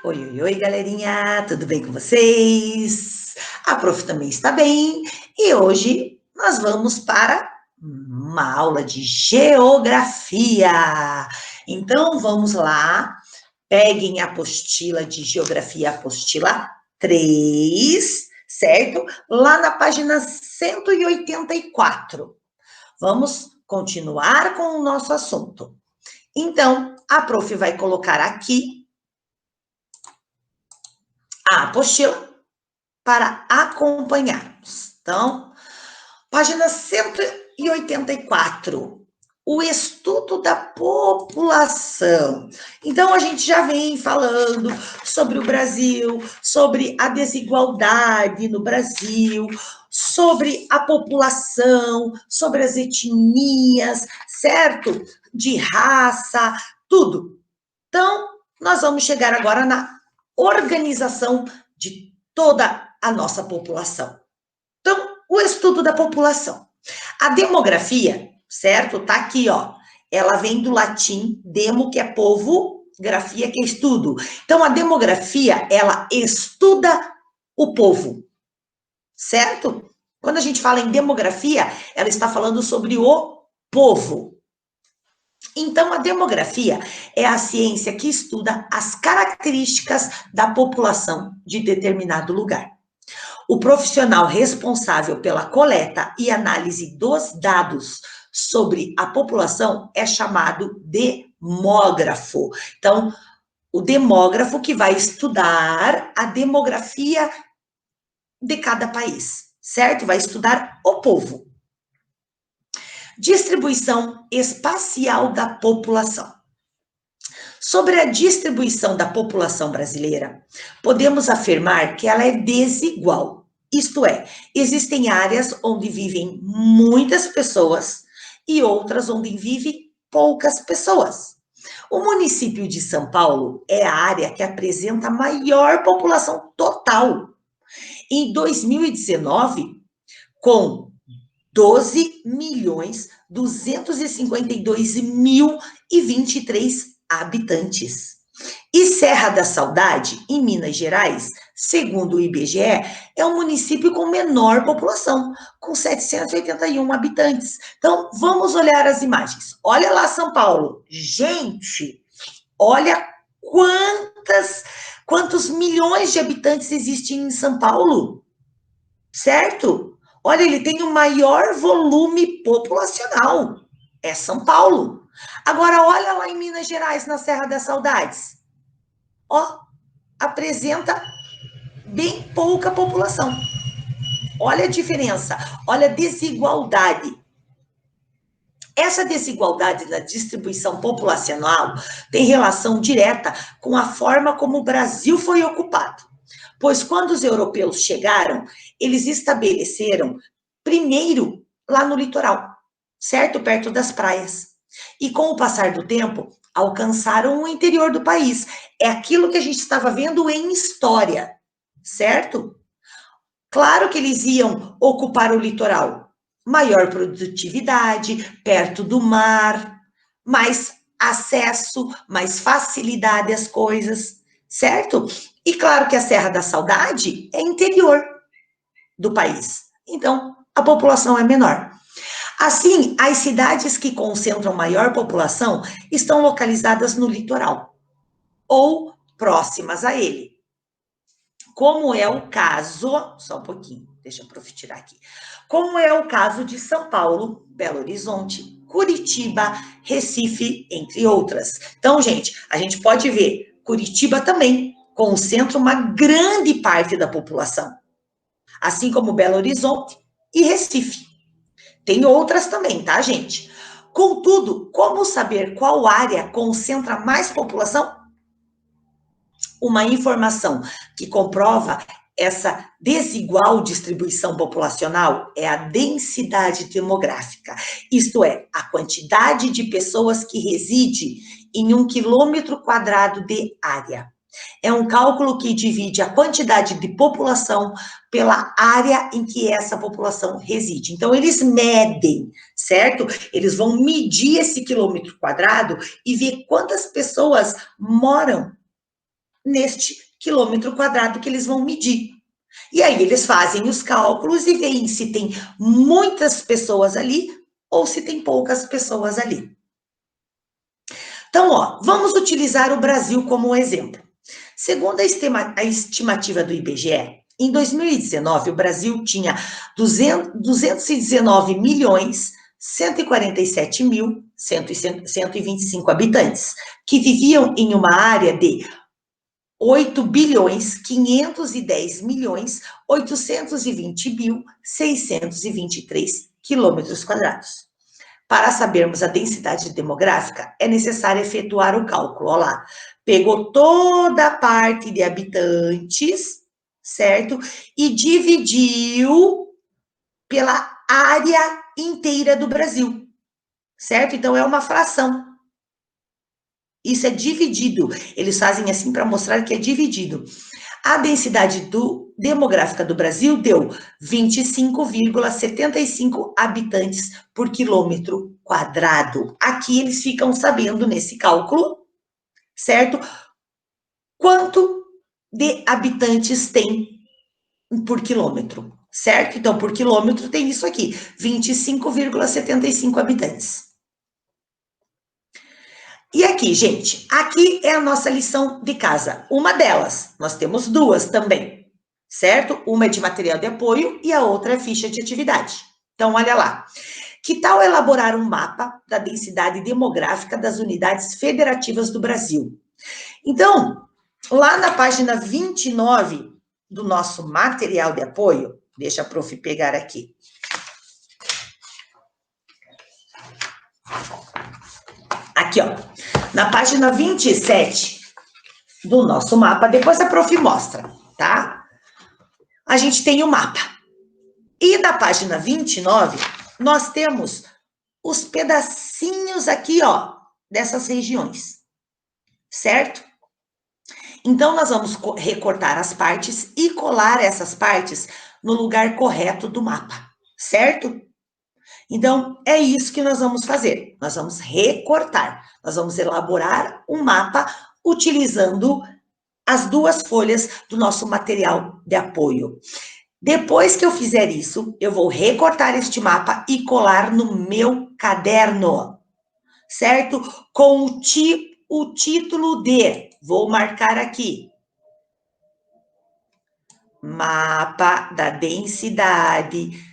Oi, oi, oi, galerinha, tudo bem com vocês? A prof também está bem e hoje nós vamos para uma aula de geografia. Então vamos lá, peguem a apostila de geografia, apostila 3, certo? Lá na página 184. Vamos continuar com o nosso assunto. Então, a prof vai colocar aqui a apostila para acompanharmos. Então, página 184, o estudo da população. Então, a gente já vem falando sobre o Brasil, sobre a desigualdade no Brasil, sobre a população, sobre as etnias, certo? De raça, tudo. Então, nós vamos chegar agora na organização de toda a nossa população. Então, o estudo da população. A demografia, certo? Tá aqui, ó. Ela vem do latim demo, que é povo, grafia, que é estudo. Então, a demografia, ela estuda o povo, certo? Quando a gente fala em demografia, ela está falando sobre o povo. Então, a demografia é a ciência que estuda as características da população de determinado lugar. O profissional responsável pela coleta e análise dos dados sobre a população é chamado demógrafo. Então, o demógrafo que vai estudar a demografia de cada país, certo? Vai estudar o povo. Distribuição espacial da população. Sobre a distribuição da população brasileira, podemos afirmar que ela é desigual. Isto é, existem áreas onde vivem muitas pessoas e outras onde vivem poucas pessoas. O município de São Paulo é a área que apresenta a maior população total. Em 2019, com 12.252.023 habitantes. E Serra da Saudade, em Minas Gerais, segundo o IBGE, é o município com menor população, com 781 habitantes. Então, vamos olhar as imagens. Olha lá São Paulo. Gente, olha quantos milhões de habitantes existem em São Paulo, certo? Olha, ele tem o maior volume populacional, é São Paulo. Agora, olha lá em Minas Gerais, na Serra das Saudades. Ó, apresenta bem pouca população. Olha a diferença, olha a desigualdade. Essa desigualdade na distribuição populacional tem relação direta com a forma como o Brasil foi ocupado. Pois quando os europeus chegaram, eles estabeleceram primeiro lá no litoral, certo? Perto das praias. E com o passar do tempo, alcançaram o interior do país. É aquilo que a gente estava vendo em história, certo? Claro que eles iam ocupar o litoral. Maior produtividade, perto do mar, mais acesso, mais facilidade às coisas, certo? E claro que a Serra da Saudade é interior do país. Então, a população é menor. Assim, as cidades que concentram maior população estão localizadas no litoral ou próximas a ele. Como é o caso, só um pouquinho, deixa eu prof tirar aqui. Como é o caso de São Paulo, Belo Horizonte, Curitiba, Recife, entre outras. Então, gente, a gente pode ver, Curitiba também concentra uma grande parte da população, assim como Belo Horizonte e Recife. Tem outras também, tá, gente? Contudo, como saber qual área concentra mais população? Uma informação que comprova essa desigual distribuição populacional é a densidade demográfica, isto é, a quantidade de pessoas que reside em 1 quilômetro quadrado de área. É um cálculo que divide a quantidade de população pela área em que essa população reside. Então, eles medem, certo? Eles vão medir esse quilômetro quadrado e ver quantas pessoas moram neste quilômetro quadrado que eles vão medir. E aí eles fazem os cálculos e veem se tem muitas pessoas ali ou se tem poucas pessoas ali. Então, ó, vamos utilizar o Brasil como um exemplo. Segundo a estimativa do IBGE, em 2019, o Brasil tinha 219 milhões 147.125 habitantes, que viviam em uma área de 8 bilhões 510 milhões 820.623 quilômetros quadrados. Para sabermos a densidade demográfica, é necessário efetuar o cálculo. Olha lá, pegou toda a parte de habitantes, certo? E dividiu pela área inteira do Brasil, certo? Então, é uma fração. Isso é dividido. Eles fazem assim para mostrar que é dividido. A densidade demográfica do Brasil deu 25,75 habitantes por quilômetro quadrado. Aqui eles ficam sabendo nesse cálculo, certo? Quanto de habitantes tem por quilômetro, certo? Então, por quilômetro tem isso aqui, 25,75 habitantes. E aqui, gente, aqui é a nossa lição de casa. Uma delas, nós temos duas também, certo? Uma é de material de apoio e a outra é ficha de atividade. Então, olha lá. Que tal elaborar um mapa da densidade demográfica das unidades federativas do Brasil? Então, lá na página 29 do nosso material de apoio, deixa a prof pegar aqui. Aqui, ó, na página 27 do nosso mapa, depois a prof mostra, tá? A gente tem o mapa. E na página 29, nós temos os pedacinhos aqui, ó, dessas regiões, certo? Então, nós vamos recortar as partes e colar essas partes no lugar correto do mapa, certo? Então, é isso que nós vamos fazer. Nós vamos recortar. Nós vamos elaborar um mapa utilizando as duas folhas do nosso material de apoio. Depois que eu fizer isso, eu vou recortar este mapa e colar no meu caderno, certo? Com o título de, vou marcar aqui, Mapa da densidade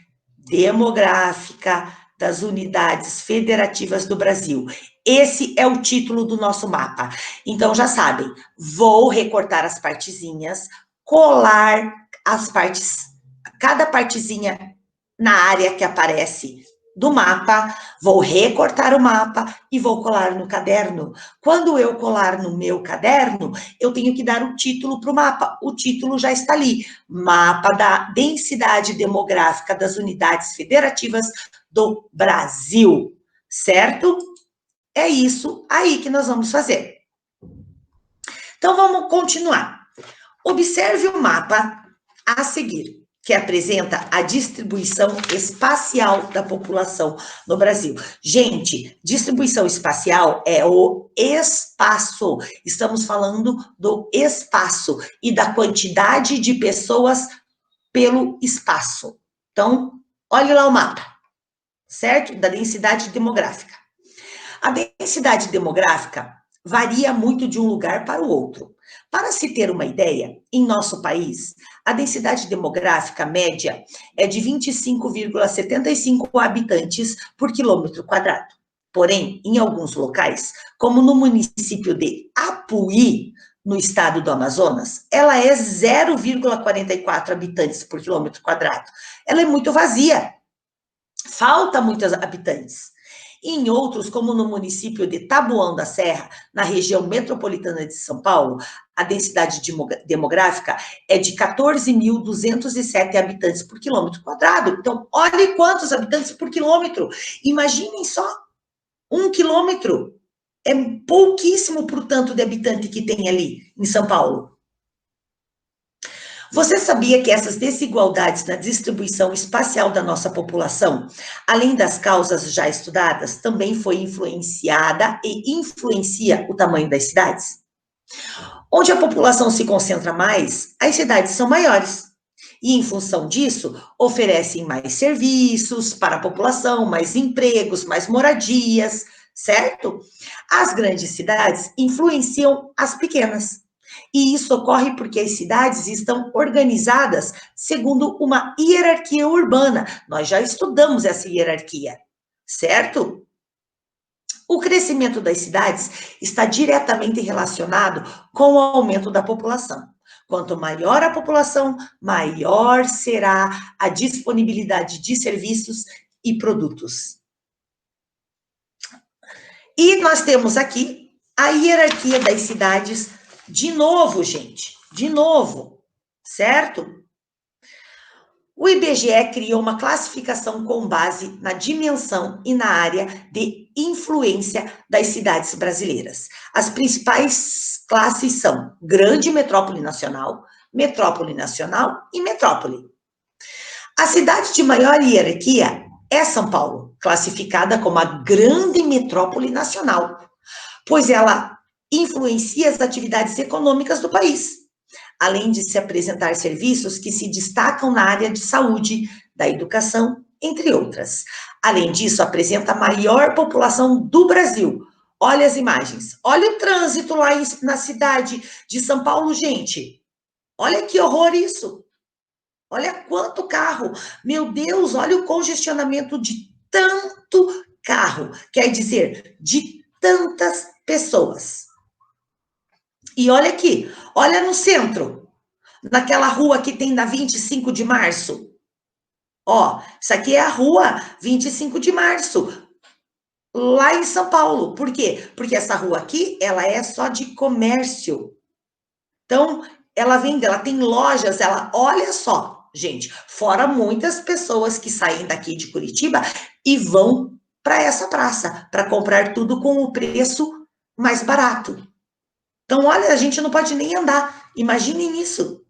demográfica das unidades federativas do Brasil. Esse é o título do nosso mapa. Então, já sabem, vou recortar as partezinhas, colar as partes, cada partezinha na área que aparece do mapa, vou recortar o mapa e vou colar no caderno. Quando eu colar no meu caderno, eu tenho que dar o título para o mapa. O título já está ali, Mapa da Densidade Demográfica das Unidades Federativas do Brasil, certo? É isso aí que nós vamos fazer. Então, vamos continuar. Observe o mapa a seguir, que apresenta a distribuição espacial da população no Brasil. Gente, distribuição espacial é o espaço. Estamos falando do espaço e da quantidade de pessoas pelo espaço. Então, olhe lá o mapa, certo? Da densidade demográfica. A densidade demográfica varia muito de um lugar para o outro. Para se ter uma ideia, em nosso país, a densidade demográfica média é de 25,75 habitantes por quilômetro quadrado. Porém, em alguns locais, como no município de Apuí, no estado do Amazonas, ela é 0,44 habitantes por quilômetro quadrado. Ela é muito vazia. Falta muitos habitantes. Em outros, como no município de Taboão da Serra, na região metropolitana de São Paulo, a densidade demográfica é de 14.207 habitantes por quilômetro quadrado. Então, olhe quantos habitantes por quilômetro. Imaginem só, 1 quilômetro. É pouquíssimo por tanto de habitante que tem ali em São Paulo. Você sabia que essas desigualdades na distribuição espacial da nossa população, além das causas já estudadas, também foi influenciada e influencia o tamanho das cidades? Onde a população se concentra mais, as cidades são maiores. E, em função disso, oferecem mais serviços para a população, mais empregos, mais moradias, certo? As grandes cidades influenciam as pequenas. E isso ocorre porque as cidades estão organizadas segundo uma hierarquia urbana. Nós já estudamos essa hierarquia, certo? O crescimento das cidades está diretamente relacionado com o aumento da população. Quanto maior a população, maior será a disponibilidade de serviços e produtos. E nós temos aqui a hierarquia das cidades, de novo, gente, de novo, certo? O IBGE criou uma classificação com base na dimensão e na área de influência das cidades brasileiras. As principais classes são grande metrópole nacional e metrópole. A cidade de maior hierarquia é São Paulo, classificada como a grande metrópole nacional, pois ela influencia as atividades econômicas do país, além de se apresentar serviços que se destacam na área de saúde, da educação, entre outras. Além disso, apresenta a maior população do Brasil. Olha as imagens. Olha o trânsito lá na cidade de São Paulo, gente. Olha que horror isso. Olha quanto carro. Meu Deus, olha o congestionamento de tanto carro. Quer dizer, de tantas pessoas. E olha aqui, olha no centro, naquela rua que tem na 25 de março. Ó, isso aqui é a rua 25 de março, lá em São Paulo. Por quê? Porque essa rua aqui, ela é só de comércio. Então, ela vende, ela tem lojas, olha só, gente, fora muitas pessoas que saem daqui de Curitiba e vão para essa praça, para comprar tudo com o preço mais barato. Então, olha, a gente não pode nem andar. Imaginem isso.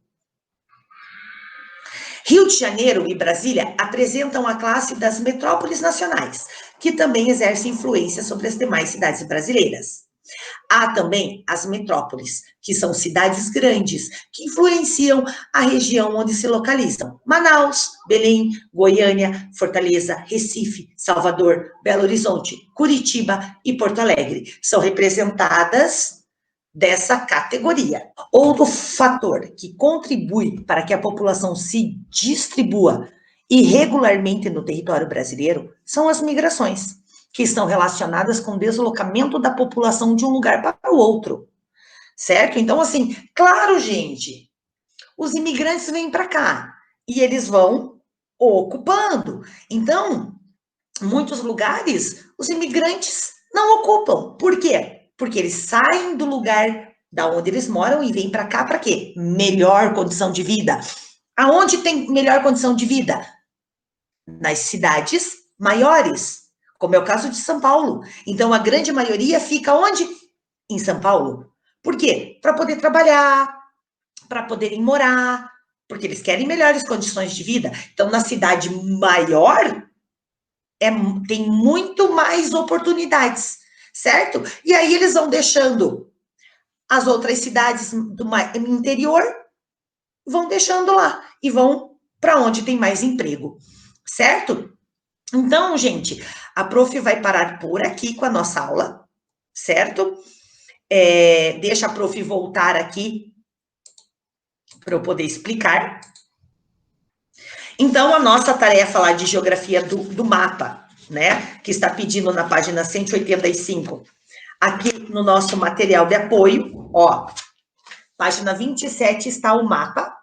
Rio de Janeiro e Brasília apresentam a classe das metrópoles nacionais, que também exerce influência sobre as demais cidades brasileiras. Há também as metrópoles, que são cidades grandes, que influenciam a região onde se localizam. Manaus, Belém, Goiânia, Fortaleza, Recife, Salvador, Belo Horizonte, Curitiba e Porto Alegre. São representadas dessa categoria. Outro fator que contribui para que a população se distribua irregularmente no território brasileiro são as migrações, que estão relacionadas com o deslocamento da população de um lugar para o outro, certo? Então, assim, claro, gente, os imigrantes vêm para cá e eles vão ocupando. Então, muitos lugares, os imigrantes não ocupam. Por quê? Porque eles saem do lugar da onde eles moram e vêm para cá para quê? Melhor condição de vida. Aonde tem melhor condição de vida? Nas cidades maiores, como é o caso de São Paulo. Então, a grande maioria fica onde? Em São Paulo. Por quê? Para poder trabalhar, para poderem morar, porque eles querem melhores condições de vida. Então, na cidade maior, tem muito mais oportunidades, certo? E aí eles vão deixando as outras cidades do interior, vão deixando lá e vão para onde tem mais emprego, certo? Então, gente, a prof vai parar por aqui com a nossa aula, certo? Deixa a prof voltar aqui para eu poder explicar. Então, a nossa tarefa lá de geografia do mapa, né, que está pedindo na página 185, aqui no nosso material de apoio, ó, página 27 está o mapa,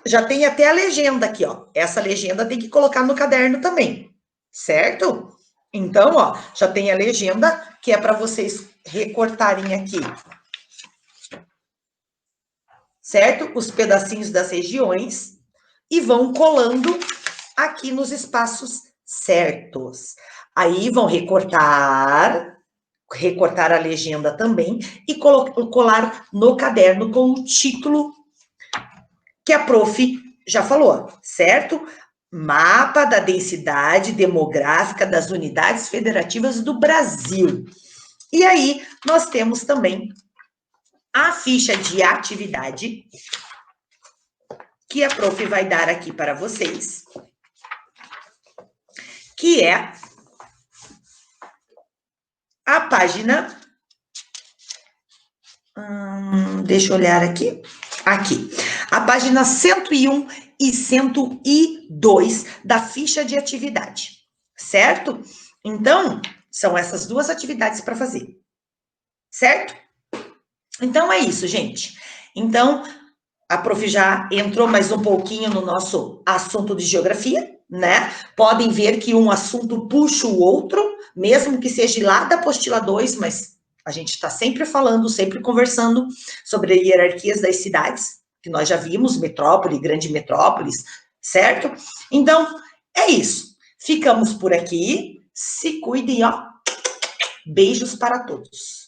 já tem até a legenda aqui, ó, essa legenda tem que colocar no caderno também, certo? Então, ó, já tem a legenda, que é para vocês recortarem aqui, certo? Os pedacinhos das regiões, e vão colando aqui nos espaços certos. Aí vão recortar a legenda também e colar no caderno com o título que a prof já falou, certo? Mapa da densidade demográfica das unidades federativas do Brasil. E aí nós temos também a ficha de atividade que a prof vai dar aqui para vocês, que é a página... deixa eu olhar aqui. Aqui. A página 101 e 102 da ficha de atividade, certo? Então, são essas duas atividades para fazer, certo? Então, é isso, gente. Então, a prof já entrou mais um pouquinho no nosso assunto de geografia, né? Podem ver que um assunto puxa o outro, mesmo que seja lá da apostila 2, mas a gente está sempre falando, sempre conversando sobre hierarquias das cidades, que nós já vimos, metrópole, grande metrópoles, certo? Então, é isso. Ficamos por aqui. Se cuidem, ó. Beijos para todos.